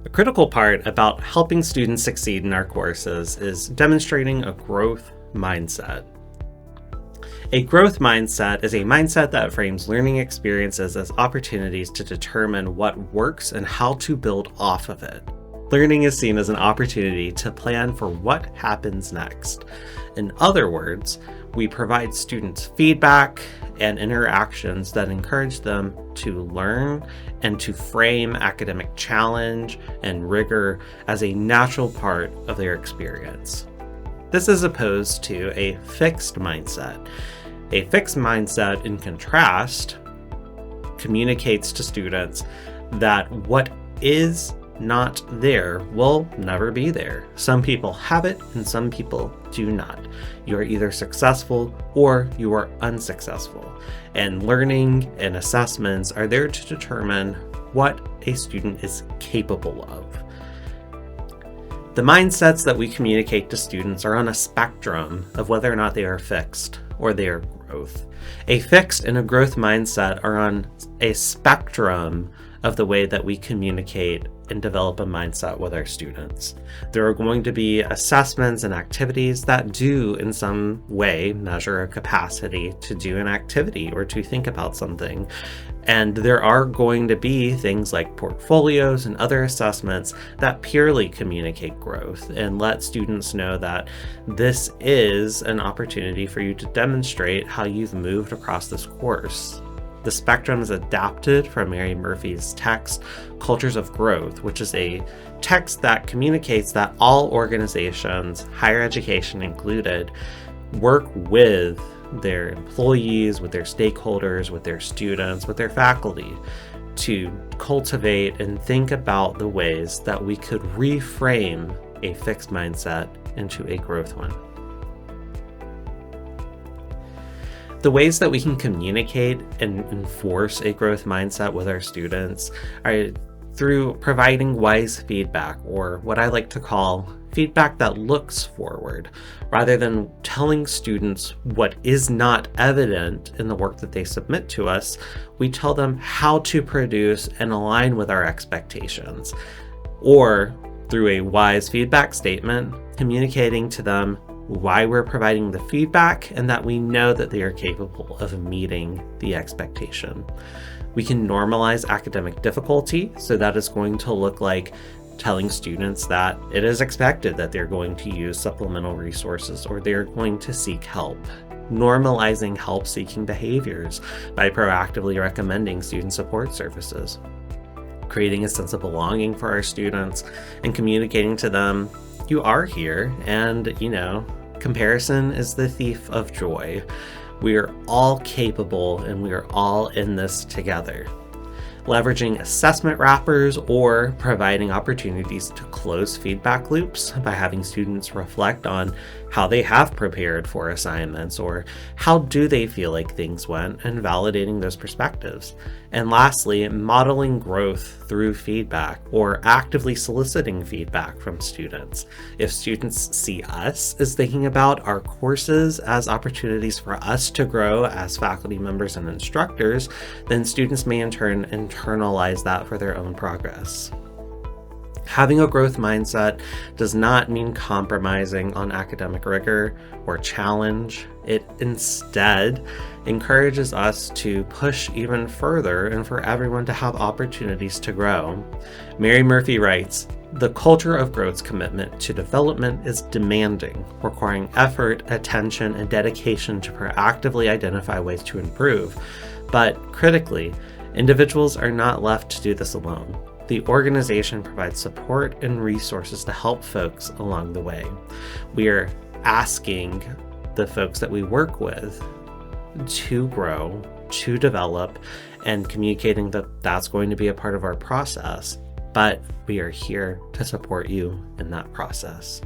A critical part about helping students succeed in our courses is demonstrating a growth mindset. A growth mindset is a mindset that frames learning experiences as opportunities to determine what works and how to build off of it. Learning is seen as an opportunity to plan for what happens next. In other words, we provide students feedback and interactions that encourage them to learn and to frame academic challenge and rigor as a natural part of their experience. This is opposed to a fixed mindset. A fixed mindset, in contrast, communicates to students that what is not there will never be there. Some people have it and some people do not. You are either successful or you are unsuccessful. And learning and assessments are there to determine what a student is capable of. The mindsets that we communicate to students are on a spectrum of whether or not they are fixed or they are growth. A fixed and a growth mindset are on a spectrum of the way that we communicate and develop a mindset with our students. There are going to be assessments and activities that do in some way measure a capacity to do an activity or to think about something. And there are going to be things like portfolios and other assessments that purely communicate growth and let students know that this is an opportunity for you to demonstrate how you've moved across this course. The spectrum is adapted from Mary Murphy's text, Cultures of Growth, which is a text that communicates that all organizations, higher education included, work with their employees, with their stakeholders, with their students, with their faculty to cultivate and think about the ways that we could reframe a fixed mindset into a growth one. The ways that we can communicate and enforce a growth mindset with our students are through providing wise feedback, or what I like to call feedback that looks forward, rather than telling students what is not evident in the work that they submit to us. We tell them how to produce and align with our expectations, or through a wise feedback statement, communicating to them why we're providing the feedback and that we know that they are capable of meeting the expectation. We can normalize academic difficulty, so that is going to look like telling students that it is expected that they're going to use supplemental resources or they're going to seek help. Normalizing help-seeking behaviors by proactively recommending student support services. Creating a sense of belonging for our students and communicating to them, you are here, and comparison is the thief of joy. We are all capable and we are all in this together. Leveraging assessment wrappers or providing opportunities to close feedback loops by having students reflect on how they have prepared for assignments or how do they feel like things went, and validating those perspectives. And lastly, modeling growth through feedback or actively soliciting feedback from students. If students see us as thinking about our courses as opportunities for us to grow as faculty members and instructors, then students may in turn internalize that for their own progress. Having a growth mindset does not mean compromising on academic rigor or challenge. It instead encourages us to push even further and for everyone to have opportunities to grow. Mary Murphy writes, "The culture of growth's commitment to development is demanding, requiring effort, attention, and dedication to proactively identify ways to improve. But critically, individuals are not left to do this alone. The organization provides support and resources to help folks along the way." We are asking the folks that we work with to grow, to develop, and communicating that that's going to be a part of our process, but we are here to support you in that process.